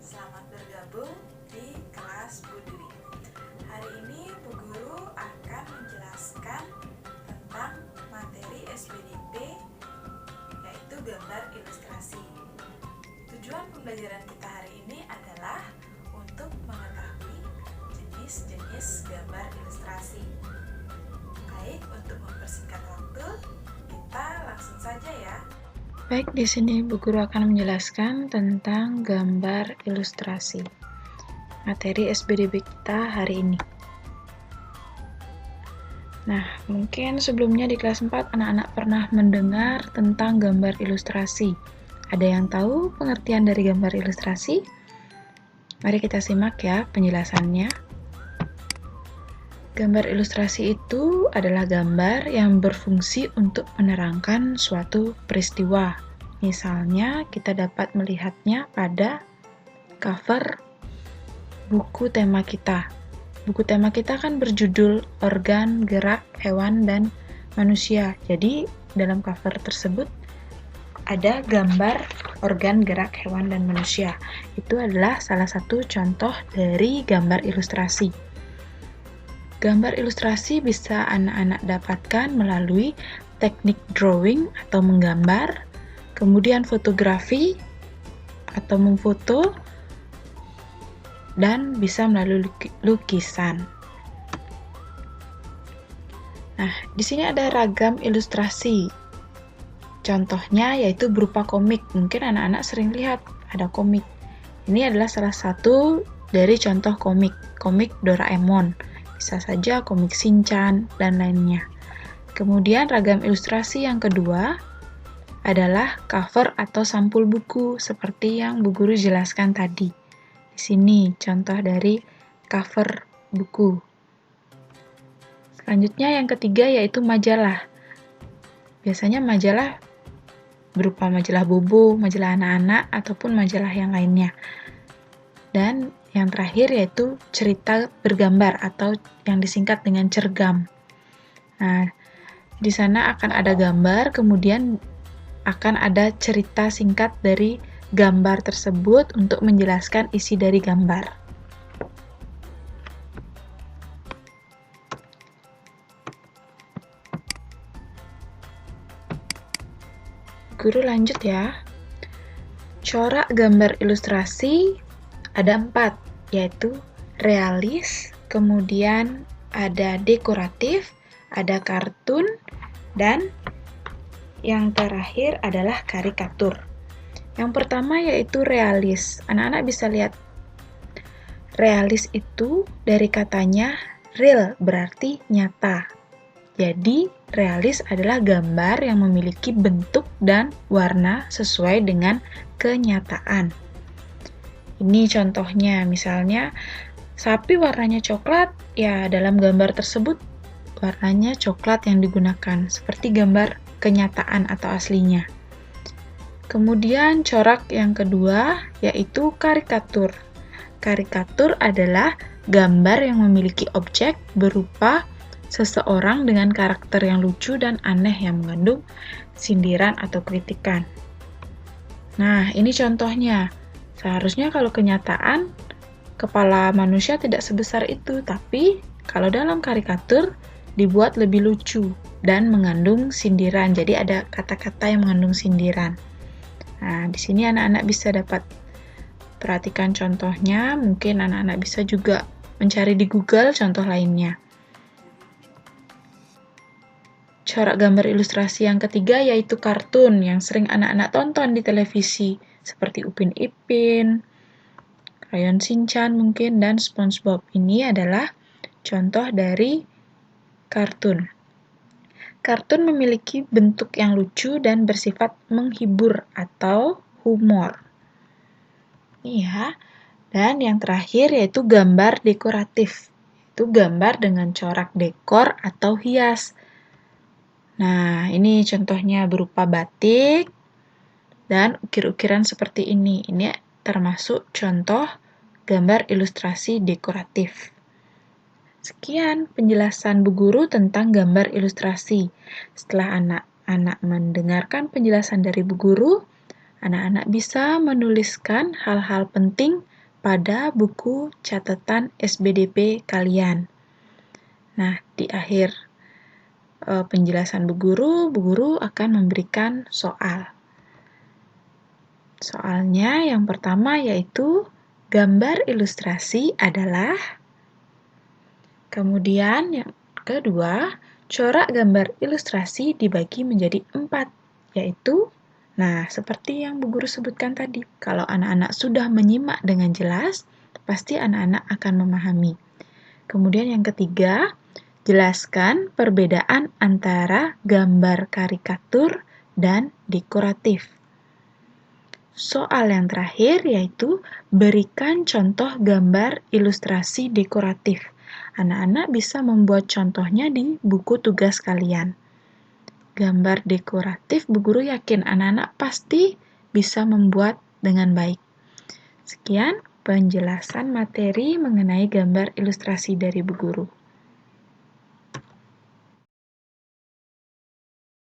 Selamat bergabung di kelas Bu Dwi. Hari ini Bu Guru akan menjelaskan tentang materi SPDP, yaitu gambar ilustrasi. Tujuan pembelajaran kita hari ini adalah untuk mengetahui jenis-jenis gambar ilustrasi. Baik, untuk mempersingkat waktu, kita langsung saja ya. Baik, di sini Bu Guru akan menjelaskan tentang gambar ilustrasi. Materi SPDP kita hari ini. Nah, mungkin sebelumnya di kelas 4 anak-anak pernah mendengar tentang gambar ilustrasi. Ada yang tahu pengertian dari gambar ilustrasi? Mari kita simak ya penjelasannya. Gambar ilustrasi itu adalah gambar yang berfungsi untuk menerangkan suatu peristiwa. Misalnya, kita dapat melihatnya pada cover buku tema kita. Buku tema kita kan berjudul Organ Gerak Hewan dan Manusia. Jadi, dalam cover tersebut ada gambar organ gerak hewan dan manusia. Itu adalah salah satu contoh dari gambar ilustrasi. Gambar ilustrasi bisa anak-anak dapatkan melalui teknik drawing atau menggambar, kemudian fotografi atau memfoto, dan bisa melalui lukisan. Nah, di sini ada ragam ilustrasi. Contohnya yaitu berupa komik. Mungkin anak-anak sering lihat ada komik. Ini adalah salah satu dari contoh komik Doraemon. Bisa saja komik Shinchan, dan lainnya. Kemudian ragam ilustrasi yang kedua adalah cover atau sampul buku, seperti yang Bu Guru jelaskan tadi. Di sini contoh dari cover buku. Selanjutnya yang ketiga yaitu majalah. Biasanya majalah berupa majalah Bobo, majalah anak-anak, ataupun majalah yang lainnya. Dan yang terakhir yaitu cerita bergambar atau yang disingkat dengan cergam. Nah, di sana akan ada gambar, kemudian akan ada cerita singkat dari gambar tersebut untuk menjelaskan isi dari gambar. Guru lanjut ya. Corak gambar ilustrasi ada 4, yaitu realis, kemudian ada dekoratif, ada kartun, dan yang terakhir adalah karikatur. Yang pertama yaitu realis. Anak-anak bisa lihat realis itu dari katanya real, berarti nyata. Jadi, realis adalah gambar yang memiliki bentuk dan warna sesuai dengan kenyataan. Ini contohnya, misalnya sapi warnanya coklat, ya dalam gambar tersebut warnanya coklat yang digunakan, seperti gambar kenyataan atau aslinya. Kemudian corak yang kedua yaitu karikatur. Karikatur adalah gambar yang memiliki objek berupa seseorang dengan karakter yang lucu dan aneh yang mengandung sindiran atau kritikan. Nah, ini contohnya. Seharusnya kalau kenyataan, kepala manusia tidak sebesar itu, tapi kalau dalam karikatur dibuat lebih lucu dan mengandung sindiran. Jadi ada kata-kata yang mengandung sindiran. Nah, di sini anak-anak bisa dapat perhatikan contohnya. Mungkin anak-anak bisa juga mencari di Google contoh lainnya. Corak gambar ilustrasi yang ketiga yaitu kartun yang sering anak-anak tonton di televisi, seperti Upin Ipin, Crayon Shinchan mungkin, dan SpongeBob. Ini adalah contoh dari kartun. Kartun memiliki bentuk yang lucu dan bersifat menghibur atau humor. Iya. Dan yang terakhir yaitu gambar dekoratif. Itu gambar dengan corak dekor atau hias. Nah, ini contohnya berupa batik dan ukir-ukiran seperti ini. Ini termasuk contoh gambar ilustrasi dekoratif. Sekian penjelasan Bu Guru tentang gambar ilustrasi. Setelah anak-anak mendengarkan penjelasan dari Bu Guru, anak-anak bisa menuliskan hal-hal penting pada buku catatan SBDP kalian. Nah, di akhir penjelasan Bu Guru akan memberikan soal. Soalnya yang pertama yaitu gambar ilustrasi adalah, kemudian yang kedua, corak gambar ilustrasi dibagi menjadi 4, yaitu, nah seperti yang Bu Guru sebutkan tadi, kalau anak-anak sudah menyimak dengan jelas, pasti anak-anak akan memahami. Kemudian yang ketiga, jelaskan perbedaan antara gambar karikatur dan dekoratif. Soal yang terakhir yaitu berikan contoh gambar ilustrasi dekoratif. Anak-anak bisa membuat contohnya di buku tugas kalian. Gambar dekoratif, Bu Guru yakin anak-anak pasti bisa membuat dengan baik. Sekian penjelasan materi mengenai gambar ilustrasi dari Bu Guru.